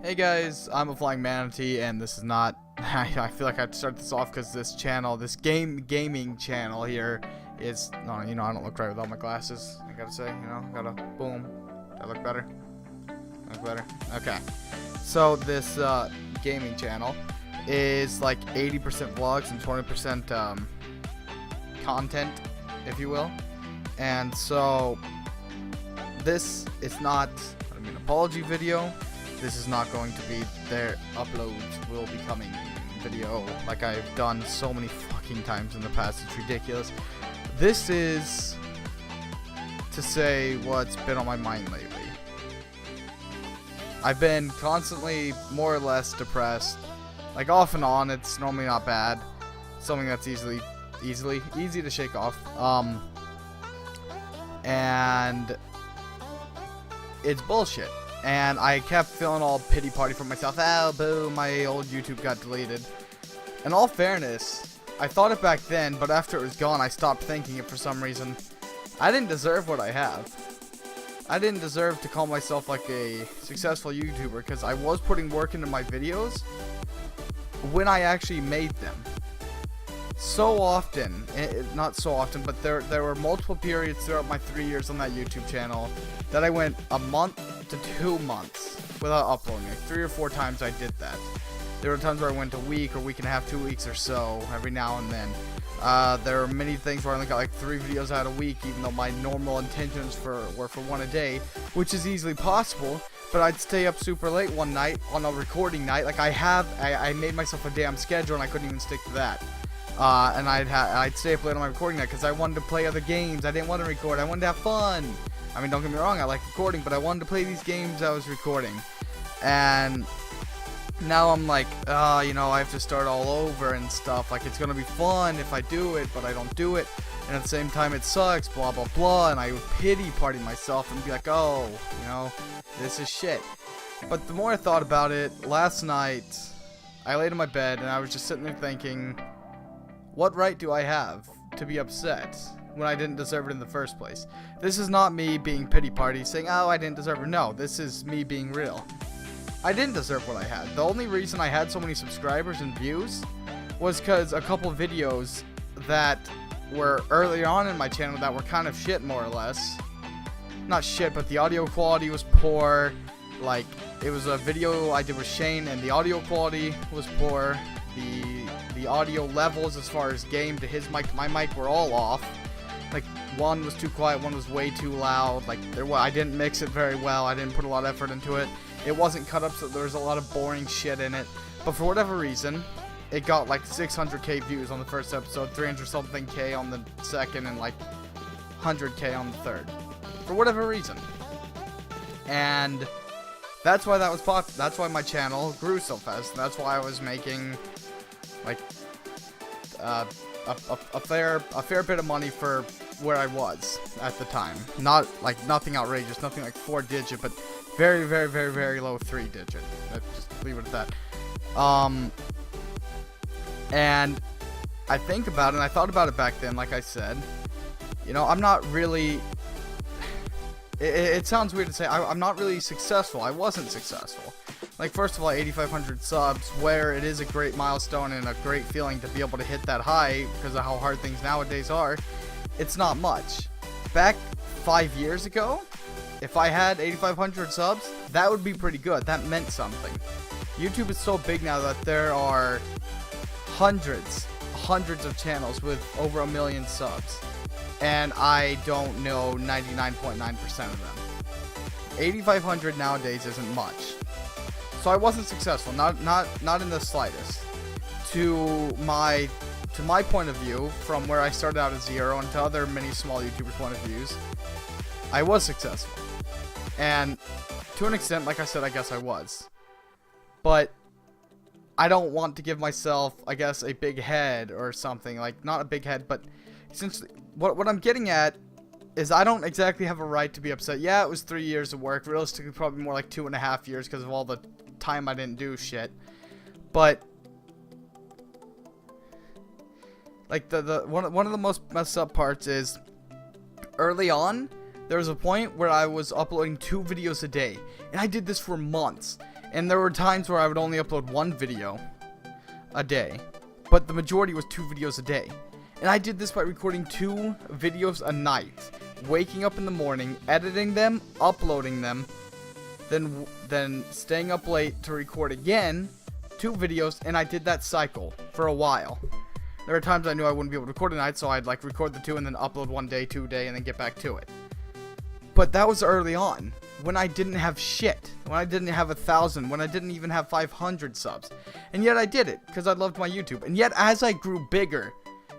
Hey guys, I'm a flying manatee, and this is not. I feel like I have to start this off because this channel, this gaming channel here, is no. I don't look right without my glasses. I gotta say, gotta boom. Do I look better? Look better. Okay. So this gaming channel is like 80% vlogs and 20% content, if you will. And so this is not an apology video. This is not going to be their uploads will be coming video like I've done so many fucking times in the past. It's ridiculous. This is to say what's been on my mind lately. I've been constantly more or less depressed, like off and on. It's normally not bad. Something that's easy to shake off. And it's bullshit. And I kept feeling all pity party for myself. Oh, boo, my old YouTube got deleted. In all fairness, I thought it back then, but after it was gone, I stopped thinking it for some reason. I didn't deserve what I have. I didn't deserve to call myself like a successful YouTuber because I was putting work into my videos when I actually made them. So often, not so often, but there were multiple periods throughout my 3 years on that YouTube channel that I went a month to 2 months without uploading. Like 3 or 4 times I did that. There were times where I went a week or week and a half, 2 weeks or so every now and then. There were many things where I only got like 3 videos out a week, even though my normal intentions were for 1 a day, which is easily possible. But I'd stay up super late one night on a recording night. Like I made myself a damn schedule and I couldn't even stick to that. And I'd stay up late on my recording night because I wanted to play other games. I didn't want to record. I wanted to have fun. I mean, don't get me wrong, I like recording, but I wanted to play these games I was recording. And now I'm like, I have to start all over and stuff. Like, it's going to be fun if I do it, but I don't do it. And at the same time, it sucks, blah, blah, blah. And I would pity party myself and be like, oh, this is shit. But the more I thought about it, last night, I laid in my bed and I was just sitting there thinking, what right do I have to be upset when I didn't deserve it in the first place? This is not me being pity party saying, oh, I didn't deserve it. No, this is me being real. I didn't deserve what I had. The only reason I had so many subscribers and views was because a couple videos that were early on in my channel that were kind of shit, more or less. Not shit, but the audio quality was poor. Like, it was a video I did with Shane and the audio quality was poor. The audio levels as far as game to his mic to my mic were all off. Like, one was too quiet, one was way too loud. Like, I didn't mix it very well. I didn't put a lot of effort into it. It wasn't cut up, so there was a lot of boring shit in it. But for whatever reason, it got like 600k views on the first episode, 300 something k on the second, and like 100k on the third. For whatever reason. And that's why that was popular. That's why my channel grew so fast. That's why I was making like a fair bit of money for where I was at the time. Not like nothing outrageous, nothing like 4-digit, but very, very, very, very low 3-digit. Let's just leave it at that. And I think about it, and I thought about it back then, like I said. I'm not really. It sounds weird to say. I'm not really successful. I wasn't successful. Like, first of all, 8,500 subs, where it is a great milestone and a great feeling to be able to hit that high because of how hard things nowadays are. It's not much. Back 5 years ago, if I had 8,500 subs, that would be pretty good. That meant something. YouTube is so big now that there are hundreds of channels with over 1 million subs. And I don't know 99.9% of them. 8,500 nowadays isn't much. So I wasn't successful, not in the slightest. To my point of view, from where I started out at 0 and to other many small YouTubers' point of views, I was successful. And to an extent, like I said, I guess I was. But I don't want to give myself, I guess, a big head or something. Like, not a big head, but essentially, what I'm getting at is I don't exactly have a right to be upset. Yeah, it was 3 years of work. Realistically, probably more like 2.5 years because of all the time I didn't do shit. But like one of the most messed up parts is early on there was a point where I was uploading 2 videos a day, and I did this for months. And there were times where I would only upload one video a day, but the majority was 2 videos a day. And I did this by recording 2 videos a night, waking up in the morning, editing them, uploading them, then staying up late to record again 2 videos, and I did that cycle for a while. There were times I knew I wouldn't be able to record a night, so I'd like record the 2 and then upload 1 day, 2 day, and then get back to it. But that was early on, when I didn't have shit, when I didn't have 1,000, when I didn't even have 500 subs. And yet I did it, because I loved my YouTube. And yet as I grew bigger,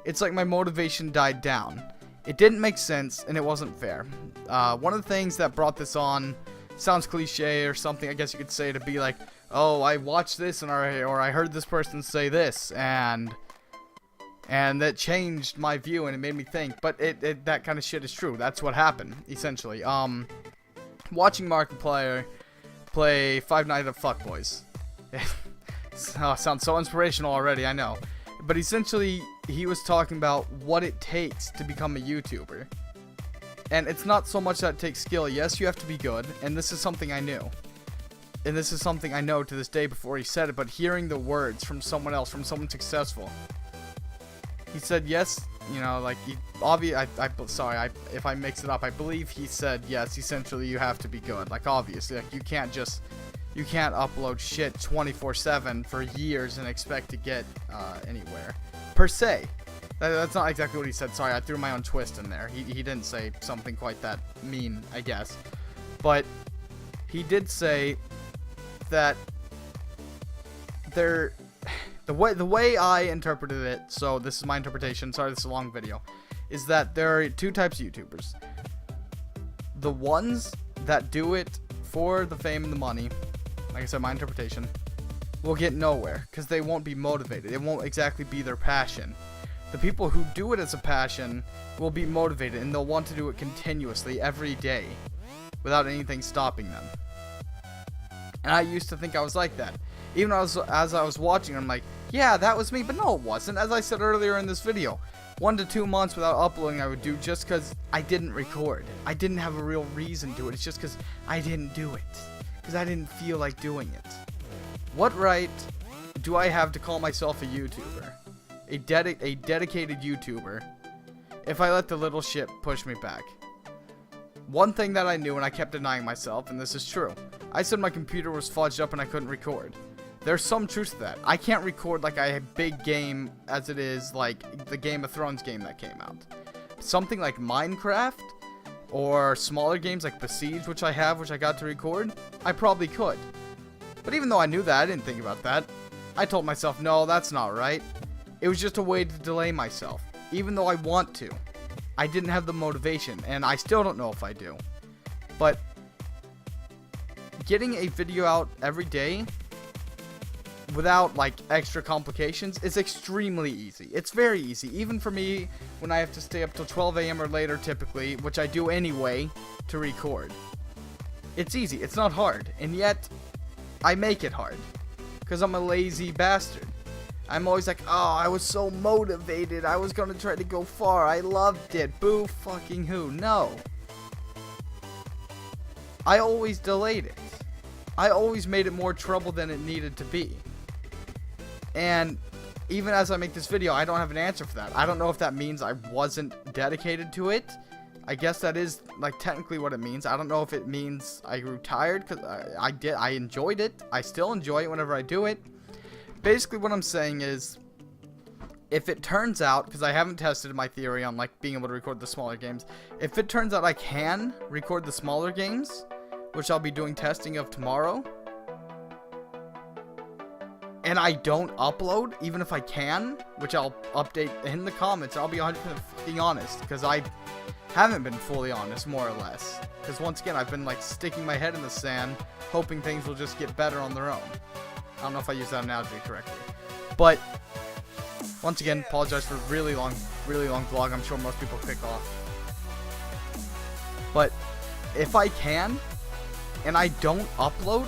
it's like my motivation died down. It didn't make sense, and it wasn't fair. One of the things that brought this on, sounds cliche or something, I guess you could say, to be like, oh, I watched this, or I heard this person say this, and that changed my view, and it made me think. But that kind of shit is true. That's what happened, essentially. Watching Markiplier play Five Nights at Fuckboys. Sounds so inspirational already, I know. But essentially, he was talking about what it takes to become a YouTuber. And it's not so much that it takes skill. Yes, you have to be good, and this is something I knew. And this is something I know to this day before he said it, but hearing the words from someone else, from someone successful. He said, yes, you know, like, sorry, if I mix it up, I believe he said, yes, essentially you have to be good. Like, obviously, like, you can't upload shit 24/7 for years and expect to get anywhere, per se. That's not exactly what he said. Sorry, I threw my own twist in there. He didn't say something quite that mean, I guess. But he did say that the way I interpreted it, so this is my interpretation, sorry this is a long video, is that there are 2 types of YouTubers. The ones that do it for the fame and the money, like I said, my interpretation, will get nowhere, because they won't be motivated. It won't exactly be their passion. The people who do it as a passion will be motivated, and they'll want to do it continuously, every day, without anything stopping them. And I used to think I was like that. Even as I was watching, I'm like, yeah, that was me, but no, it wasn't. As I said earlier in this video, 1 to 2 months without uploading I would do just because I didn't record. I didn't have a real reason to it. It's just because I didn't do it. Because I didn't feel like doing it. What right do I have to call myself a YouTuber? A dedicated YouTuber, if I let the little shit push me back? One thing that I knew, and I kept denying myself, and this is true, I said my computer was fudged up and I couldn't record. There's some truth to that. I can't record like a big game as it is like the Game of Thrones game that came out. Something like Minecraft, or smaller games like Besiege, which I got to record, I probably could. But even though I knew that, I didn't think about that. I told myself, no, that's not right. It was just a way to delay myself. Even though I want to, I didn't have the motivation, and I still don't know if I do. But getting a video out every day without like extra complications is extremely easy. It's very easy, even for me when I have to stay up till 12 a.m. or later typically, which I do anyway, to record. It's easy, it's not hard, and yet I make it hard because I'm a lazy bastard. I'm always like, oh, I was so motivated, I was gonna try to go far, I loved it, boo fucking who. No, I always delayed it. I always made it more trouble than it needed to be. And even as I make this video, I don't have an answer for that. I don't know if that means I wasn't dedicated to it. I guess that is like technically what it means. I don't know if it means I grew tired, because I enjoyed it. I still enjoy it whenever I do it. Basically what I'm saying is, if it turns out, because I haven't tested my theory on like being able to record the smaller games, if it turns out I can record the smaller games, which I'll be doing testing of tomorrow, and I don't upload, even if I can, which I'll update in the comments, I'll be 100% fucking honest, because I haven't been fully honest, more or less. Because once again, I've been like sticking my head in the sand, hoping things will just get better on their own. I don't know if I used that analogy correctly. But, once again, apologize for really long vlog. I'm sure most people click off. But, if I can, and I don't upload,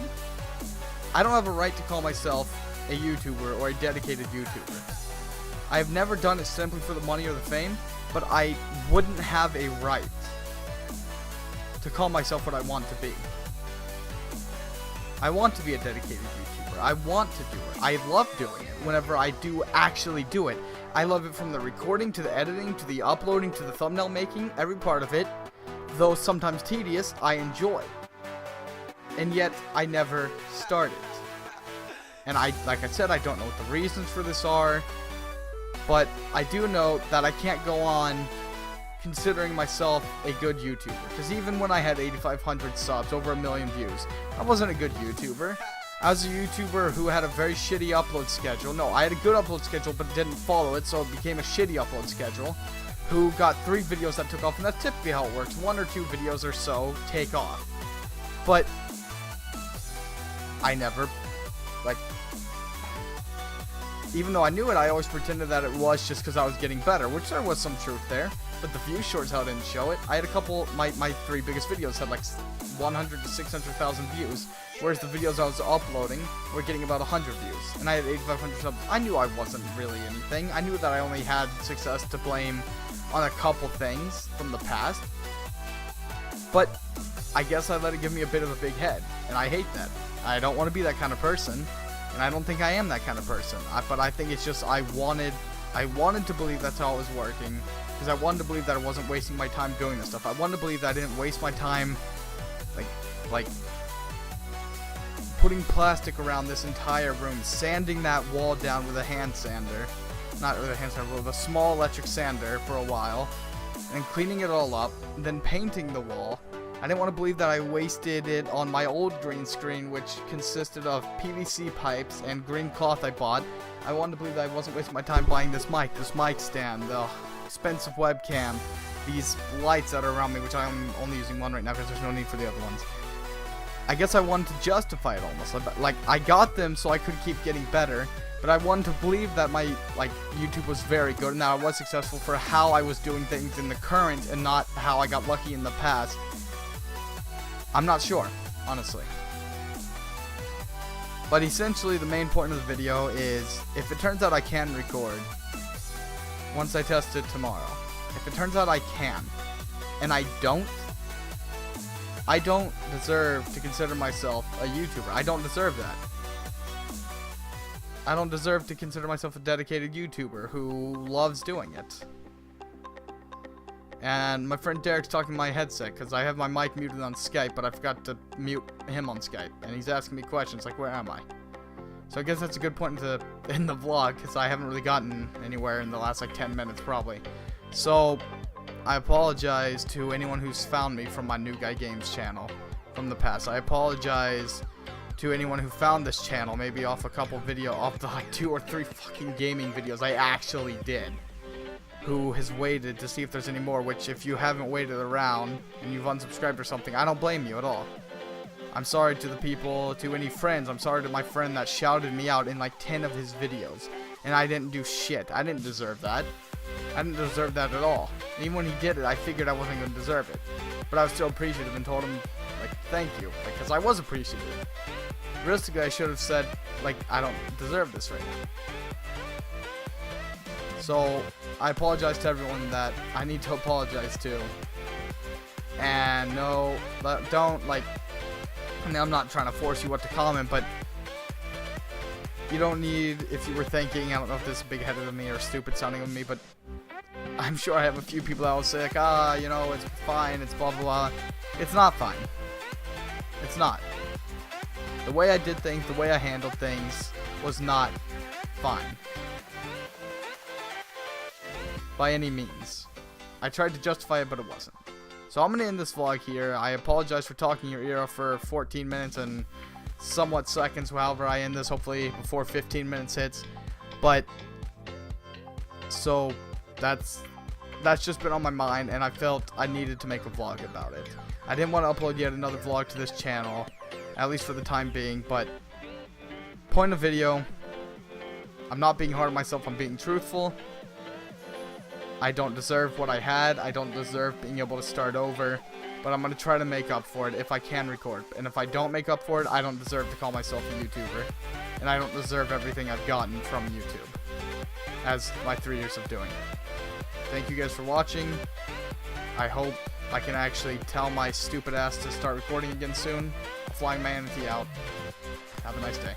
I don't have a right to call myself a YouTuber or a dedicated YouTuber. I've never done it simply for the money or the fame, but I wouldn't have a right to call myself what I want to be. I want to be a dedicated YouTuber. I want to do it. I love doing it whenever I do actually do it. I love it from the recording to the editing to the uploading to the thumbnail making. Every part of it, though sometimes tedious, I enjoy. And yet, I never started. And like I said, I don't know what the reasons for this are. But I do know that I can't go on considering myself a good YouTuber. Because even when I had 8,500 subs, over 1 million views, I wasn't a good YouTuber. I was a YouTuber who had a very shitty upload schedule. No, I had a good upload schedule, but didn't follow it, so it became a shitty upload schedule. Who got 3 videos that took off, and that's typically how it works. 1 or 2 videos or so take off. But I never, like, even though I knew it, I always pretended that it was just because I was getting better, which there was some truth there. But the view shorts how didn't show it. I had a couple, my 3 biggest videos had like 100 to 600,000 views, whereas the videos I was uploading were getting about 100 views. And I had 8,500 subs. I knew I wasn't really anything. I knew that I only had success to blame on a couple things from the past. But I guess I let it give me a bit of a big head, and I hate that. I don't want to be that kind of person, and I don't think I am that kind of person. But I think it's just I wanted to believe that's how it was working, because I wanted to believe that I wasn't wasting my time doing this stuff. I wanted to believe that I didn't waste my time, like putting plastic around this entire room, sanding that wall down with a hand sander, not with a hand sander, with a small electric sander for a while, and cleaning it all up, and then painting the wall. I didn't want to believe that I wasted it on my old green screen, which consisted of PVC pipes and green cloth I bought. I wanted to believe that I wasn't wasting my time buying this mic stand, the expensive webcam, these lights that are around me, which I'm only using one right now because there's no need for the other ones. I guess I wanted to justify it almost. Like, I got them so I could keep getting better, but I wanted to believe that my, YouTube was very good and that I was successful for how I was doing things in the current and not how I got lucky in the past. I'm not sure, honestly. But essentially, the main point of the video is, if it turns out I can record, once I test it tomorrow, if it turns out I can, and I don't deserve to consider myself a YouTuber. I don't deserve that. I don't deserve to consider myself a dedicated YouTuber who loves doing it. And my friend Derek's talking to my headset because I have my mic muted on Skype, but I forgot to mute him on Skype. And he's asking me questions like, where am I? So I guess that's a good point in the vlog, because I haven't really gotten anywhere in the last 10 minutes probably. So I apologize to anyone who's found me from my New Guy Games channel from the past. I apologize to anyone who found this channel, maybe off a couple off the 2 or 3 fucking gaming videos I actually did, who has waited to see if there's any more, which if you haven't waited around and you've unsubscribed or something, I don't blame you at all. I'm sorry to the people, to any friends. I'm sorry to my friend that shouted me out in 10 of his videos, and I didn't do shit. I didn't deserve that. I didn't deserve that at all. And even when he did it, I figured I wasn't going to deserve it. But I was still appreciative and told him, thank you, because I was appreciative. Realistically, I should have said, I don't deserve this right now. So, I apologize to everyone that I need to apologize to. And no, don't, I mean, I'm not trying to force you what to comment, but you don't need, if you were thinking, I don't know if this is big-headed of me or stupid sounding of me, but I'm sure I have a few people that will say, it's fine, it's blah, blah, blah. It's not fine. It's not. The way I did things, the way I handled things, was not fine. By any means. I tried to justify it, but it wasn't. So I'm going to end this vlog here. I apologize for talking your ear off for 14 minutes and somewhat seconds, however I end this, hopefully before 15 minutes hits. But, so, that's just been on my mind, and I felt I needed to make a vlog about it. I didn't want to upload yet another vlog to this channel, at least for the time being, but point of video, I'm not being hard on myself, I'm being truthful. I don't deserve what I had. I don't deserve being able to start over. But I'm going to try to make up for it if I can record. And if I don't make up for it, I don't deserve to call myself a YouTuber. And I don't deserve everything I've gotten from YouTube as my 3 years of doing it. Thank you guys for watching. I hope I can actually tell my stupid ass to start recording again soon. Flying Manatee out. Have a nice day.